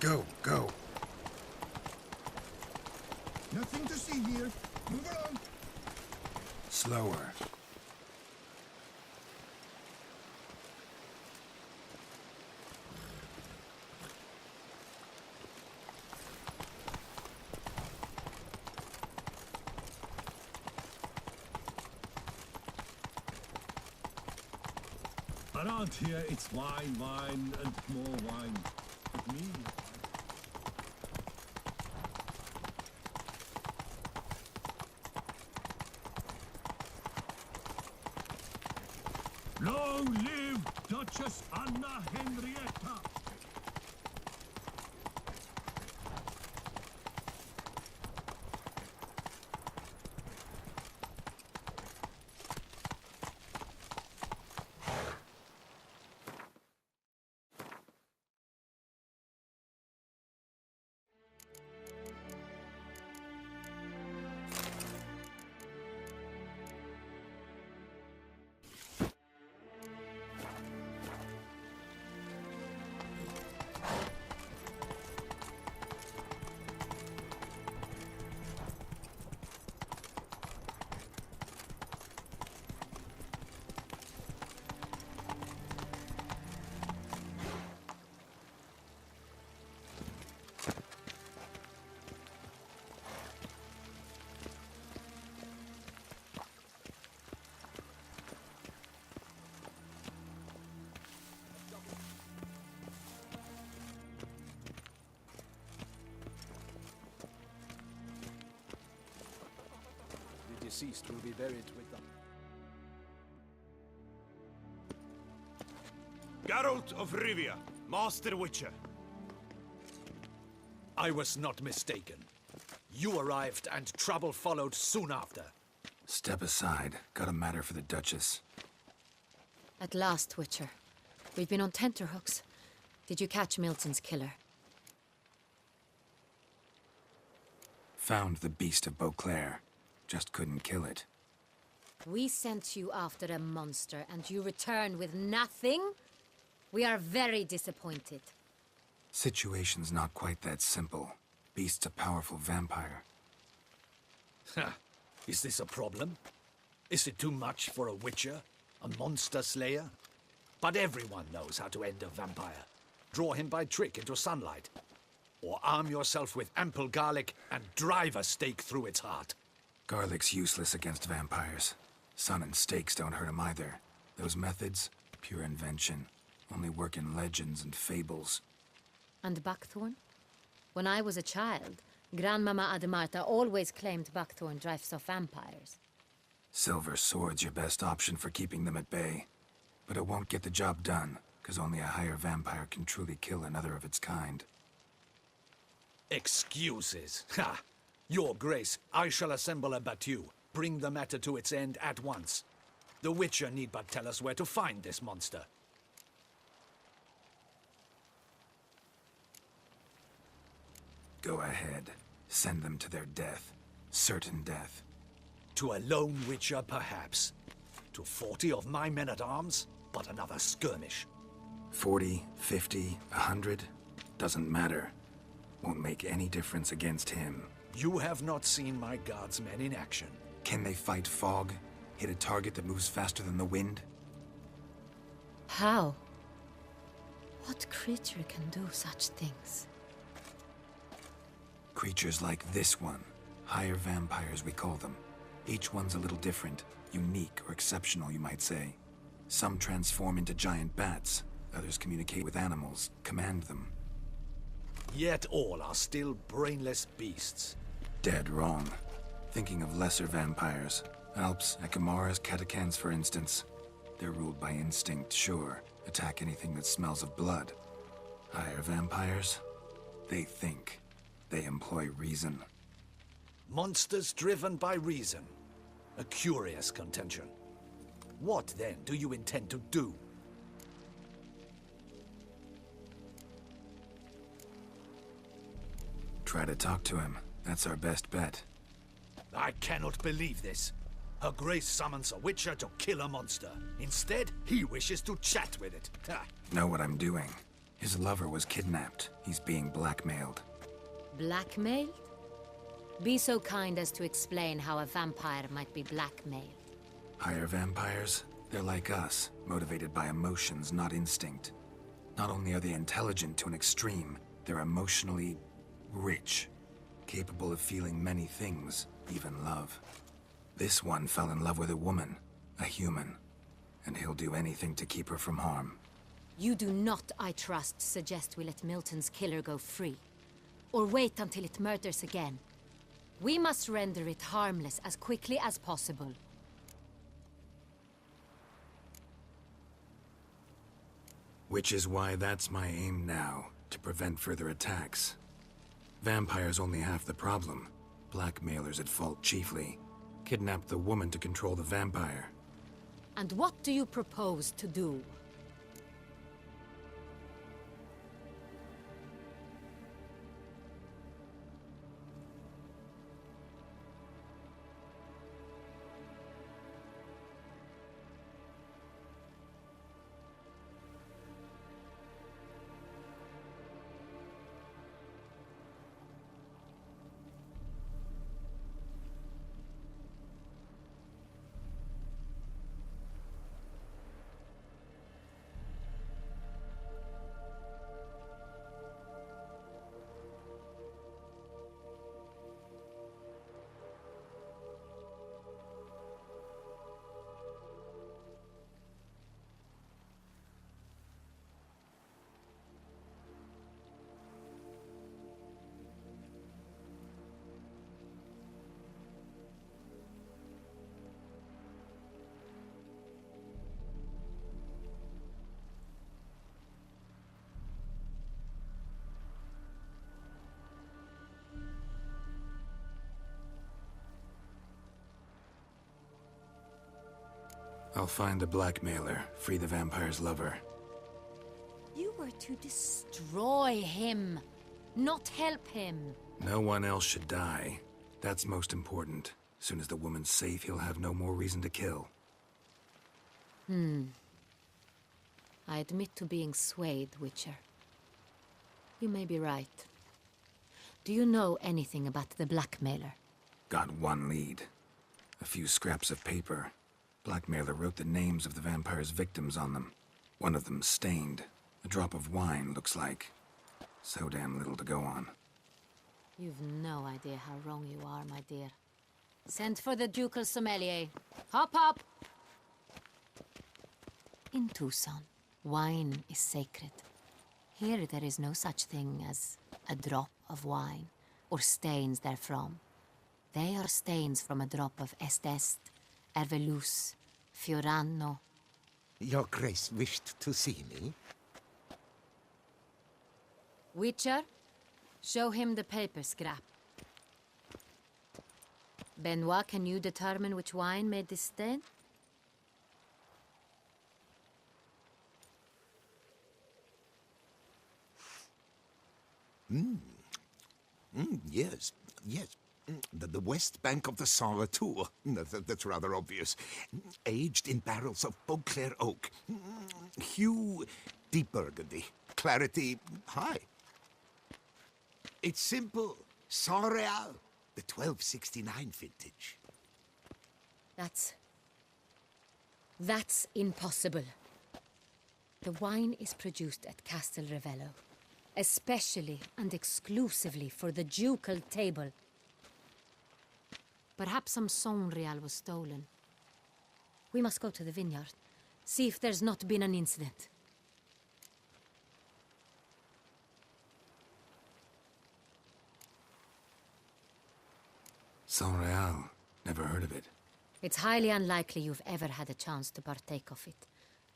Go, go. Nothing to see here. Move along. Slower. Around here, it's wine, wine, and more wine. With me, long live Duchess Anna Henrietta! Deceased will be buried with them. Geralt of Rivia, Master Witcher. I was not mistaken. You arrived and trouble followed soon after. Step aside. Got a matter for the Duchess. At last, Witcher. We've been on tenterhooks. Did you catch Milton's killer? Found the beast of Beauclair. Just couldn't kill it. We sent you after a monster, and you return with nothing? We are very disappointed. Situation's not quite that simple. Beast's a powerful vampire. Ha! Is this a problem? Is it too much for a witcher? A monster slayer? But everyone knows how to end a vampire. Draw him by trick into sunlight. Or arm yourself with ample garlic and drive a stake through its heart. Garlic's useless against vampires. Sun and stakes don't hurt him either. Those methods, pure invention. Only work in legends and fables. And buckthorn? When I was a child, Grandmama Ademarta always claimed buckthorn drives off vampires. Silver sword's your best option for keeping them at bay. But it won't get the job done, because only a higher vampire can truly kill another of its kind. Excuses. Ha! Your Grace, I shall assemble a battue. Bring the matter to its end at once. The Witcher need but tell us where to find this monster. Go ahead. Send them to their death. Certain death. To a lone Witcher, perhaps. To 40 of my men-at-arms, but another skirmish. 40, 50, 100? Doesn't matter. Won't make any difference against him. You have not seen my guardsmen in action. Can they fight fog? Hit a target that moves faster than the wind? How? What creature can do such things? Creatures like this one. Higher vampires, we call them. Each one's a little different. Unique or exceptional, you might say. Some transform into giant bats. Others communicate with animals, command them. Yet all are still brainless beasts. Dead wrong. Thinking of lesser vampires. Alps, Ekamaras, Catechans, for instance. They're ruled by instinct, sure. Attack anything that smells of blood. Higher vampires? They think. They employ reason. Monsters driven by reason. A curious contention. What, then, do you intend to do? Try to talk to him. That's our best bet. I cannot believe this. Her Grace summons a Witcher to kill a monster. Instead, he wishes to chat with it. Ha! Know what I'm doing. His lover was kidnapped. He's being blackmailed. Blackmailed? Be so kind as to explain how a vampire might be blackmailed. Higher vampires? They're like us, motivated by emotions, not instinct. Not only are they intelligent to an extreme, they're emotionally rich, capable of feeling many things, even love. This one fell in love with a woman, a human, and he'll do anything to keep her from harm. You do not, I trust, suggest we let Milton's killer go free. Or wait until it murders again. We must render it harmless as quickly as possible. Which is why that's my aim now, to prevent further attacks. Vampires only half the problem. Blackmailers at fault chiefly. Kidnapped the woman to control the vampire. And what do you propose to do? I'll find the blackmailer, free the vampire's lover. You were to destroy him, not help him. No one else should die. That's most important. As soon as the woman's safe, he'll have no more reason to kill. I admit to being swayed, Witcher. You may be right. Do you know anything about the blackmailer? Got one lead. A few scraps of paper. Blackmailer wrote the names of the vampire's victims on them. One of them stained. A drop of wine, looks like. So damn little to go on. You've no idea how wrong you are, my dear. Send for the ducal sommelier. Hop, hop! In Tucson, wine is sacred. Here there is no such thing as a drop of wine, or stains therefrom. They are stains from a drop of Est, Ervelus, Fiorano. Your Grace wished to see me? Witcher, show him the paper scrap. Benoit, can you determine which wine made this stain? Yes, yes. The west bank of the Saar Tour. That's rather obvious. Aged in barrels of Beauclair oak. Hue, deep burgundy. Clarity, high. It's simple. Saint-Réal, the 1269 vintage. That's impossible. The wine is produced at Castel Ravello, especially and exclusively for the ducal table. Perhaps some Saint-Réal was stolen. We must go to the vineyard, see if there's not been an incident. Saint-Réal. Never heard of it. It's highly unlikely you've ever had a chance to partake of it.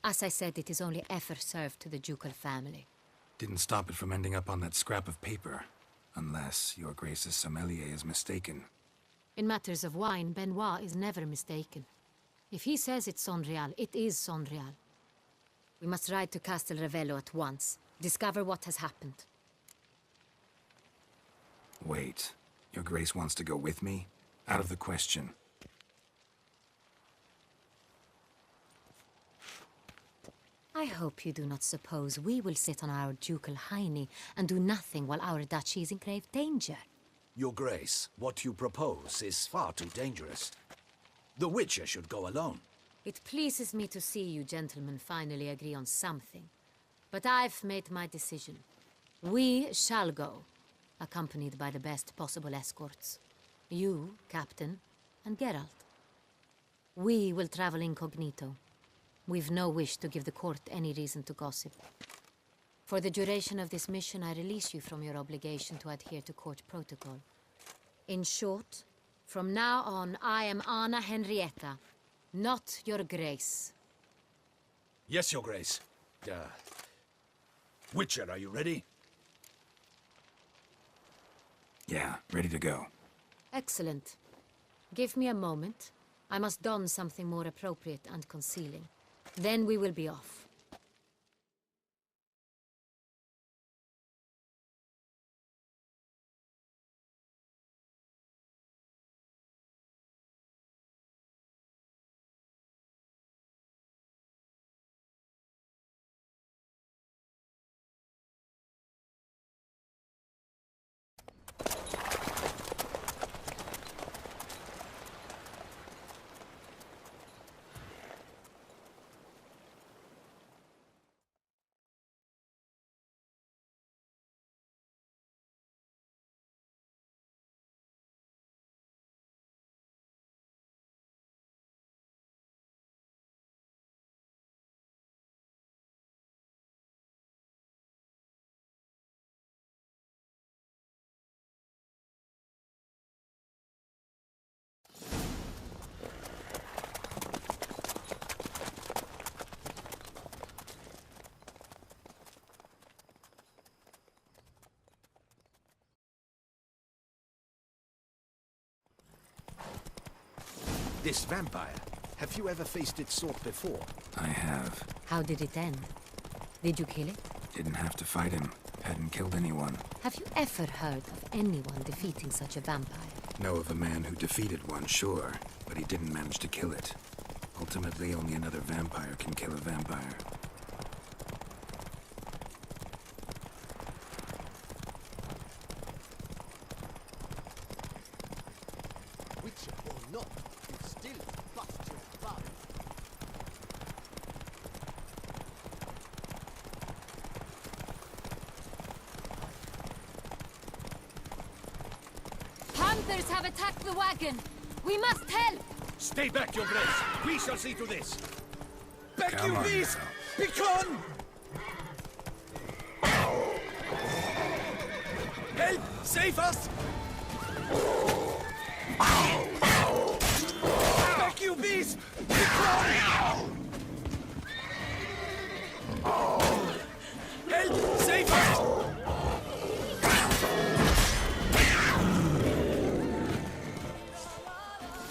As I said, it is only ever served to the ducal family. Didn't stop it from ending up on that scrap of paper. Unless your Grace's sommelier is mistaken. In matters of wine, Benoit is never mistaken. If he says it's Saint-Réal, it is Saint-Réal. We must ride to Castel Ravello at once. Discover what has happened. Wait. Your Grace wants to go with me? Out of the question. I hope you do not suppose we will sit on our ducal hiney and do nothing while our duchy is in grave danger. Your Grace, what you propose is far too dangerous. The Witcher should go alone. It pleases me to see you gentlemen finally agree on something. But I've made my decision. We shall go, accompanied by the best possible escorts. You, Captain, and Geralt. We will travel incognito. We've no wish to give the court any reason to gossip. For the duration of this mission, I release you from your obligation to adhere to court protocol. In short, from now on, I am Anna Henrietta, not your Grace. Yes, Your Grace. Witcher, are you ready? Yeah, ready to go. Excellent. Give me a moment. I must don something more appropriate and concealing. Then we will be off. This vampire, have you ever faced its sort before? I have. How did it end? Did you kill it? Didn't have to fight him. Hadn't killed anyone. Have you ever heard of anyone defeating such a vampire? Know of a man who defeated one, sure, but he didn't manage to kill it. Ultimately, only another vampire can kill a vampire. Witcher or not, you still bust your blood. Hunters have attacked the wagon! We must help! Stay back, Your Grace. We shall see to this. Back, Come you on beast! now. Be gone! Help! Save us! Back, you beast! Be gone! Help! Save us!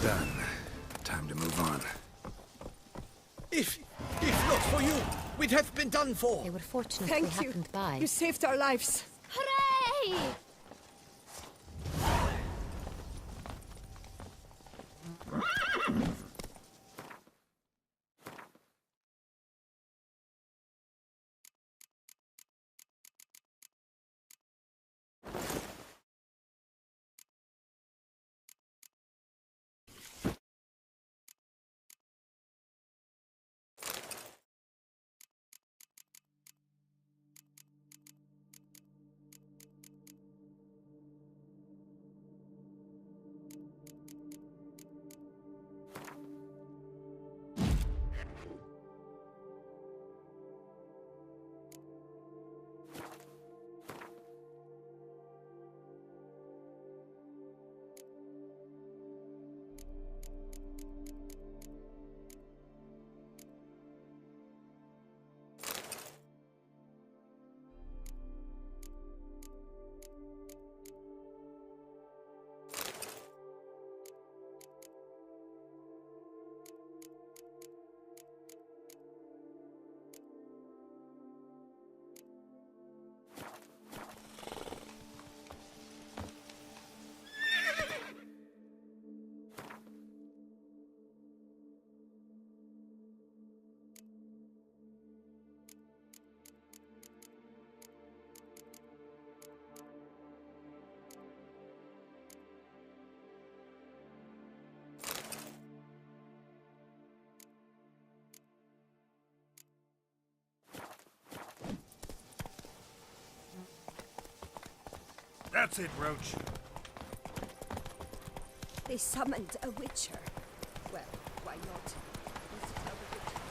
Done. Time to move on. If not for you, we'd have been done for. They were fortunate Thank we you. happened by. You saved our lives. Hooray! That's it, Roach. They summoned a witcher. Well, why not? Let's tell the witcher.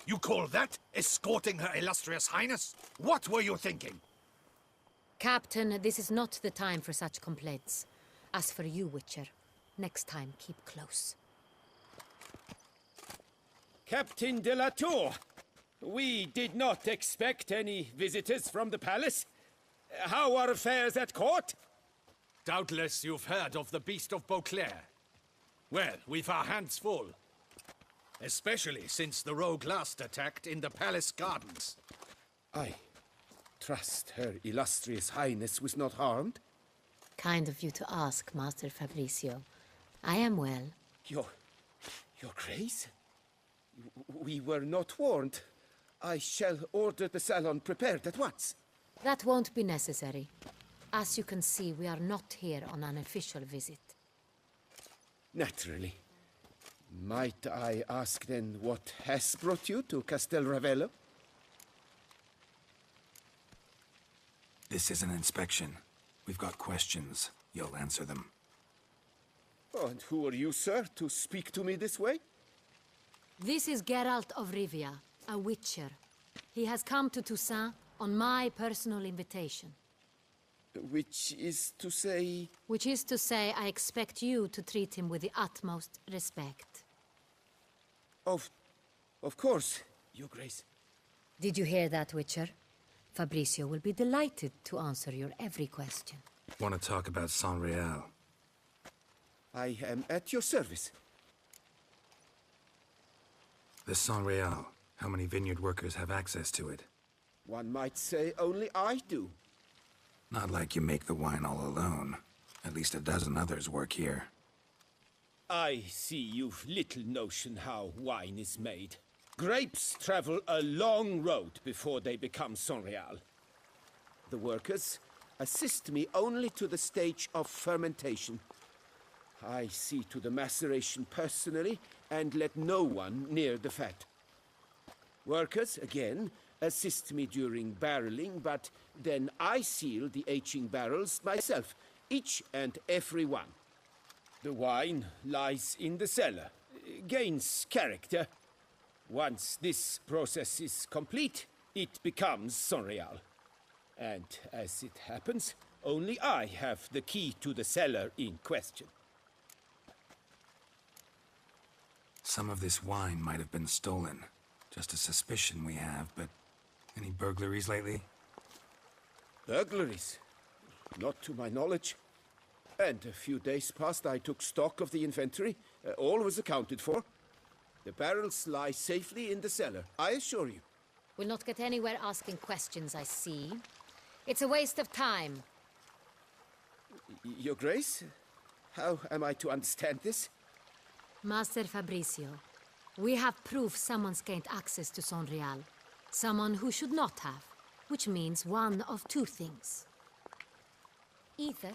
You call that escorting Her Illustrious Highness? What were you thinking? Captain, this is not the time for such complaints. As for you, Witcher, next time keep close. Captain de la Tour, we did not expect any visitors from the palace. How are affairs at court? Doubtless you've heard of the Beast of Beauclair. Well, we've our hands full. Especially since the rogue last attacked in the palace gardens. I trust Her Illustrious Highness was not harmed. Kind of you to ask, Master Fabrizio. I am well. Your Grace? We were not warned. I shall order the salon prepared at once. That won't be necessary. As you can see, we are not here on an official visit. Naturally. Might I ask then what has brought you to Castel Ravello? This is an inspection. We've got questions. You'll answer them. Oh, and who are you, sir, to speak to me this way? This is Geralt of Rivia, a witcher. He has come to Toussaint on my personal invitation. Which is to say... Which is to say, I expect you to treat him with the utmost respect. Of course, Your Grace. Did you hear that, Witcher? Fabrizio will be delighted to answer your every question. Want to talk about Saint-Réal? I am at your service. The Saint-Réal. How many vineyard workers have access to it? One might say only I do. Not like you make the wine all alone. At least a dozen others work here. I see you've little notion how wine is made. Grapes travel a long road before they become Saint-Réal. The workers assist me only to the stage of fermentation. I see to the maceration personally and let no one near the fat. Workers, again, assist me during barreling, but then I seal the aging barrels myself, each and every one. The wine lies in the cellar, gains character. Once this process is complete, it becomes Saint-Réal. And as it happens, only I have the key to the cellar in question. Some of this wine might have been stolen. Just a suspicion we have, but any burglaries lately? Burglaries? Not to my knowledge. And a few days past I took stock of the inventory. All was accounted for. The barrels lie safely in the cellar, I assure you. We'll not get anywhere asking questions, I see. It's a waste of time. Your Grace? How am I to understand this? Master Fabrizio, we have proof someone's gained access to Saint-Réal. Someone who should not have, which means one of two things. Either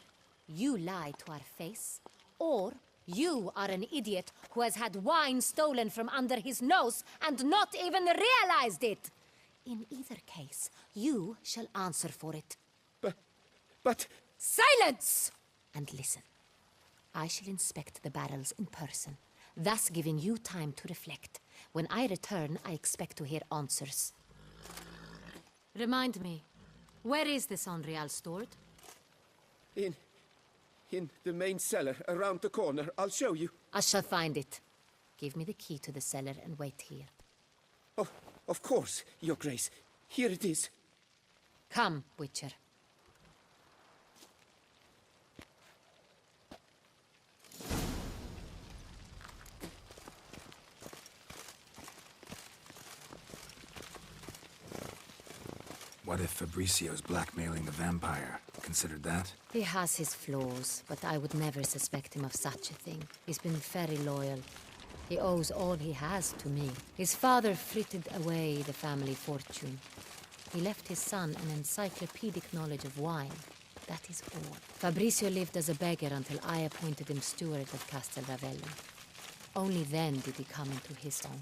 you lie to our face, or you are an idiot who has had wine stolen from under his nose and not even realized it. In either case, you shall answer for it. But... Silence! And listen. I shall inspect the barrels in person, thus giving you time to reflect. When I return, I expect to hear answers. Remind me, where is the Sonreal stored? In the main cellar, around the corner. I'll show you. I shall find it. Give me the key to the cellar and wait here. Oh, of course, Your Grace. Here it is. Come, Witcher. What if Fabricio's blackmailing the vampire? Considered that? He has his flaws, but I would never suspect him of such a thing. He's been very loyal. He owes all he has to me. His father frittered away the family fortune. He left his son an encyclopedic knowledge of wine. That is all. Fabricio lived as a beggar until I appointed him steward of Castel Ravello. Only then did he come into his own.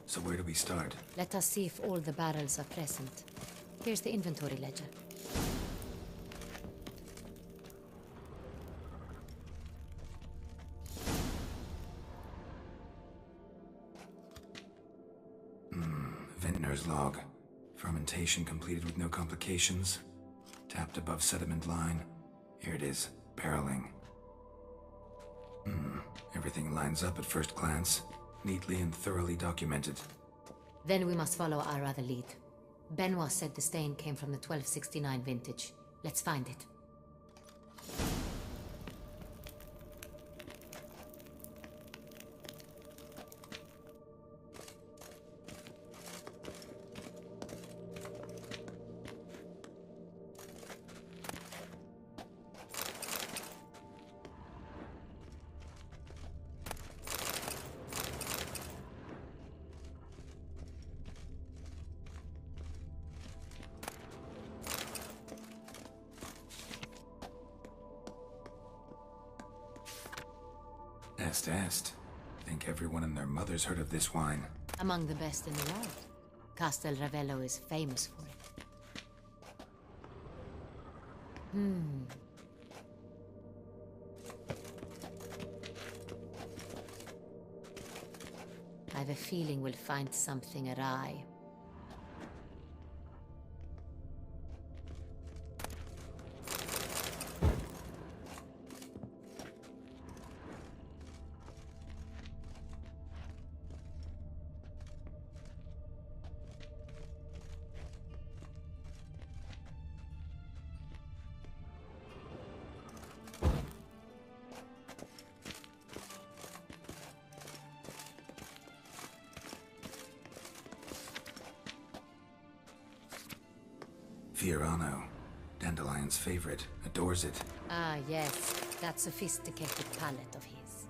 So where do we start? Let us see if all the barrels are present. Here's the inventory ledger. Vintner's log. Fermentation completed with no complications. Tapped above sediment line. Here it is. Barreling. Everything lines up at first glance. Neatly and thoroughly documented. Then we must follow our other lead. Benoit said the stain came from the 1269 vintage. Let's find it. Est. Think everyone and their mother's heard of this wine. Among the best in the world. Castel Ravello is famous for it. I have a feeling we'll find something awry. Fiorano. Dandelion's favorite. Adores it. Ah, yes. That sophisticated palate of his.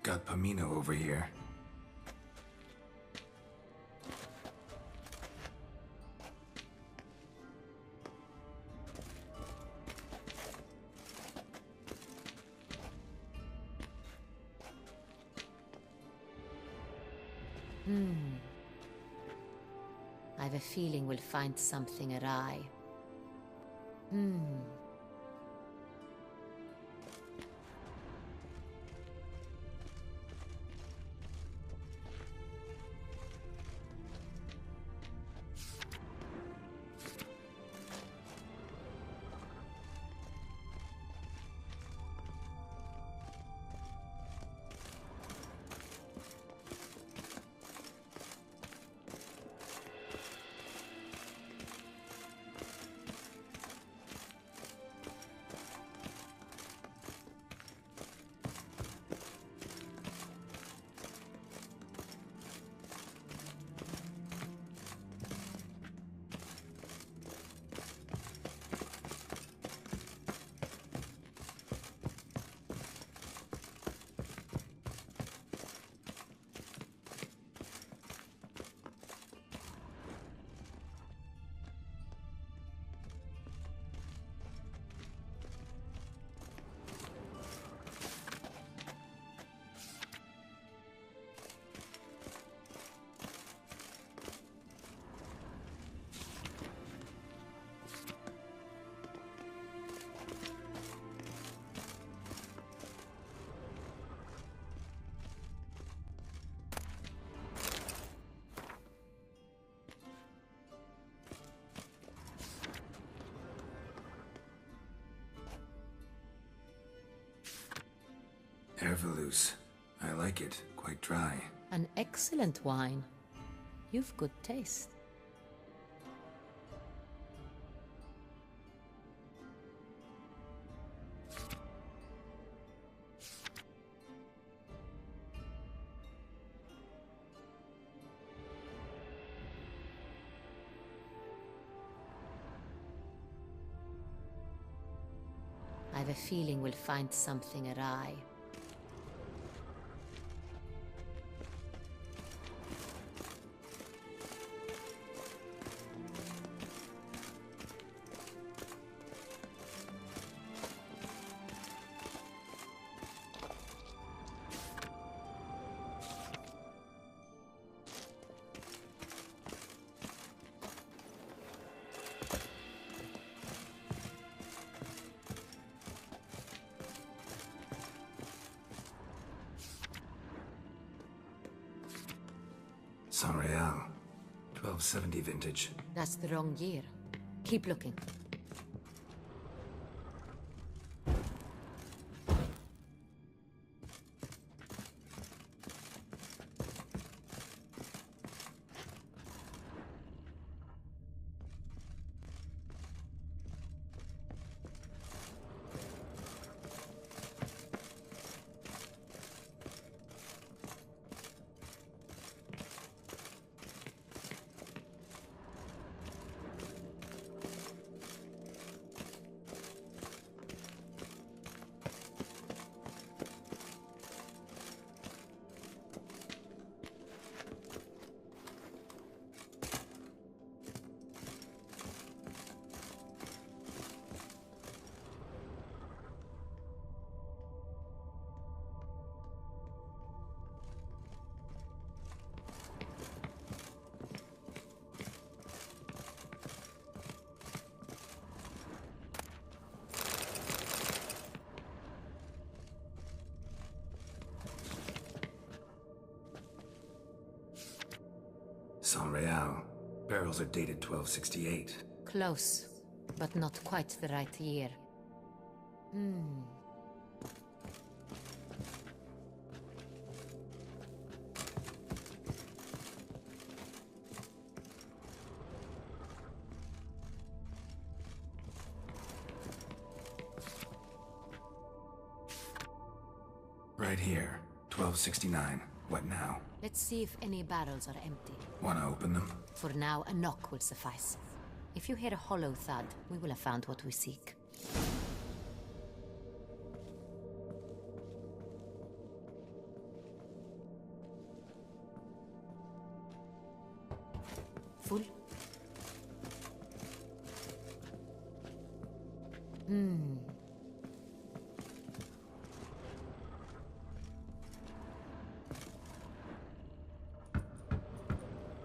Got Pomino over here. I have a feeling we'll find something awry. Evolus. I like it. Quite dry. An excellent wine. You've good taste. I have a feeling we'll find something awry. Saint-Réal. 1270 vintage. That's the wrong year. Keep looking. Saint-Réal. Barrels are dated 1268. Close, but not quite the right year. Right here. 1269. What now? Let's see if any barrels are empty. Wanna open them? For now, a knock will suffice. If you hear a hollow thud, we will have found what we seek. Full?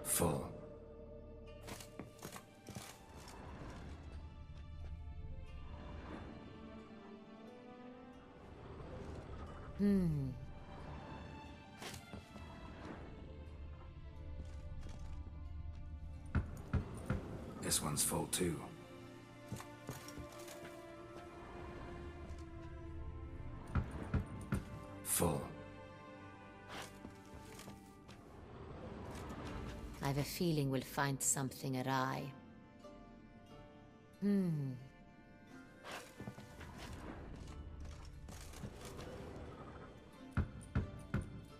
Full. This one's full too. Full. I have a feeling we'll find something awry.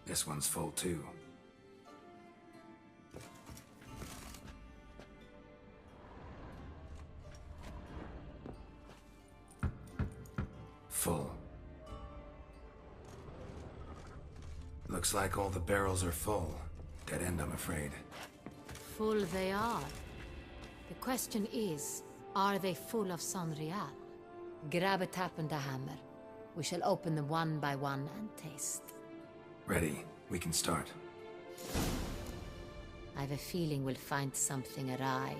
This one's full too. Full. Looks like all the barrels are full. Dead end, I'm afraid. Full they are. The question is, are they full of Saint-Réal? Grab a tap and a hammer. We shall open them one by one and taste. Ready. We can start. I have a feeling we'll find something awry.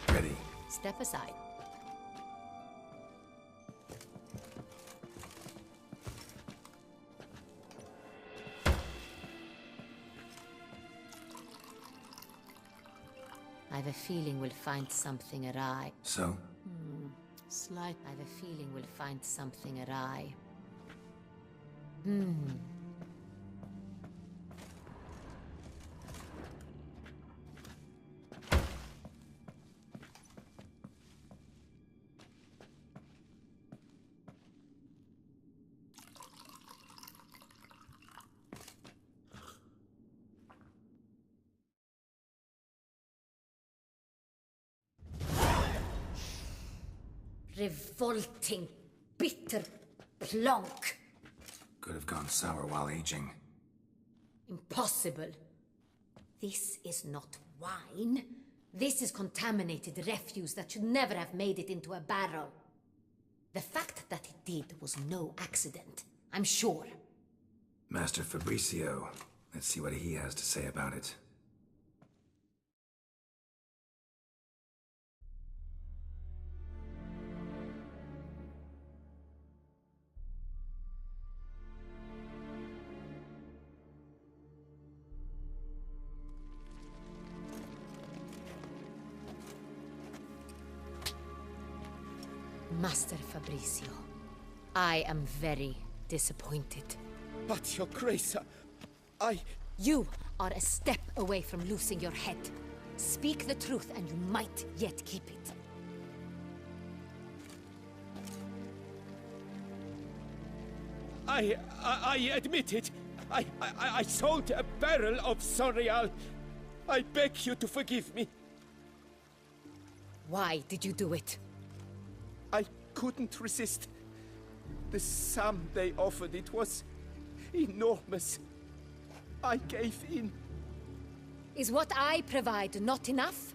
Ready. Step aside. I I've a feeling we'll find something awry. So? Slight. I've a feeling we'll find something awry. Revolting, bitter plonk. Could have gone sour while aging. Impossible. This is not wine. This is contaminated refuse that should never have made it into a barrel. The fact that it did was no accident, I'm sure. Master Fabricio. Let's see what he has to say about it. Master Fabricio, I am very disappointed. But, Your Grace, You are a step away from losing your head. Speak the truth and you might yet keep it. I admit it. I sold a barrel of Sonreal. I beg you to forgive me. Why did you do it? I couldn't resist. The sum they offered, it was enormous. I gave in. Is what I provide not enough?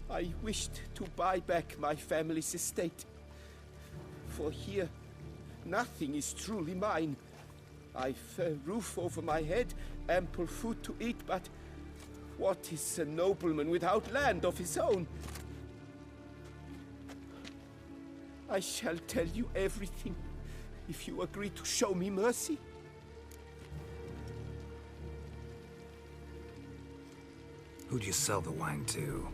I wished to buy back my family's estate. For here, nothing is truly mine. I've a roof over my head, ample food to eat, but what is a nobleman without land of his own? I shall tell you everything, if you agree to show me mercy. Who'd you sell the wine to?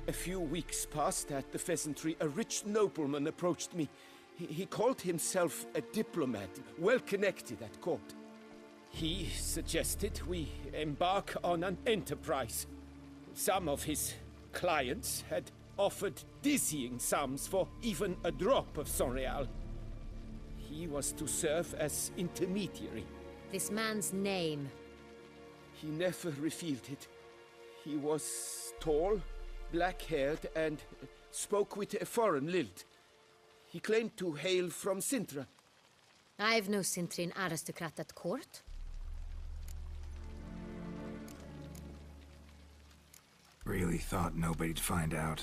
A few weeks past at the Pheasantry, a rich nobleman approached me. He called himself a diplomat, well connected at court. He suggested we embark on an enterprise. Some of his clients had offered dizzying sums for even a drop of Sonreal. He was to serve as intermediary. This man's name? He never revealed it. He was tall, black-haired, and spoke with a foreign lilt. He claimed to hail from Sintra. I've no Sintrin aristocrat at court. Really thought nobody'd find out.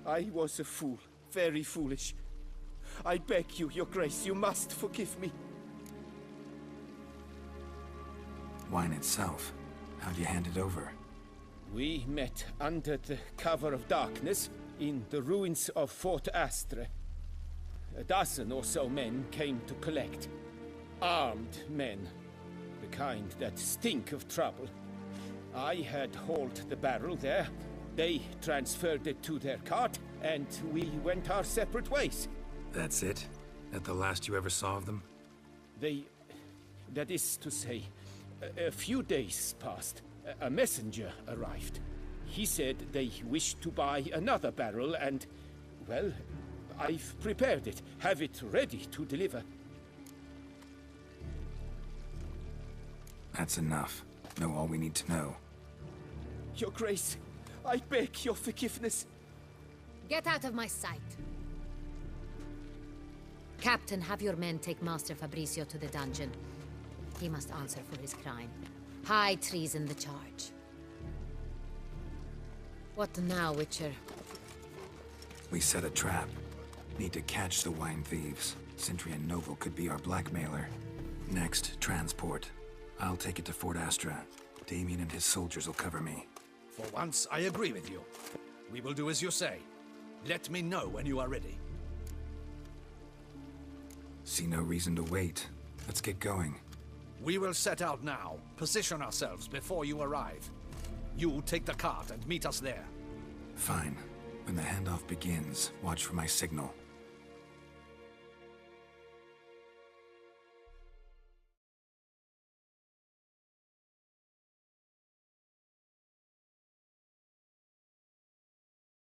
I was a fool, very foolish. I beg you, Your Grace, you must forgive me. Wine itself. How'd you hand it over? We met under the cover of darkness in the ruins of Fort Astre. A dozen or so men came to collect. Armed men. The kind that stink of trouble. I had hauled the barrel there. They transferred it to their cart, and we went our separate ways. That's it? That the last you ever saw of them? That is to say, a few days passed. A messenger arrived. He said they wished to buy another barrel and, well, I've prepared it. Have it ready to deliver. That's enough. Know all we need to know. Your Grace, I beg your forgiveness. Get out of my sight. Captain, have your men take Master Fabricio to the dungeon. He must answer for his crime. High treason the charge. What now, Witcher? We set a trap. Need to catch the wine thieves. Sintry and Noble could be our blackmailer. Next, transport. I'll take it to Fort Astra. Damien and his soldiers will cover me. For once, I agree with you. We will do as you say. Let me know when you are ready. See no reason to wait. Let's get going. We will set out now. Position ourselves before you arrive. You take the cart and meet us there. Fine. When the handoff begins, watch for my signal.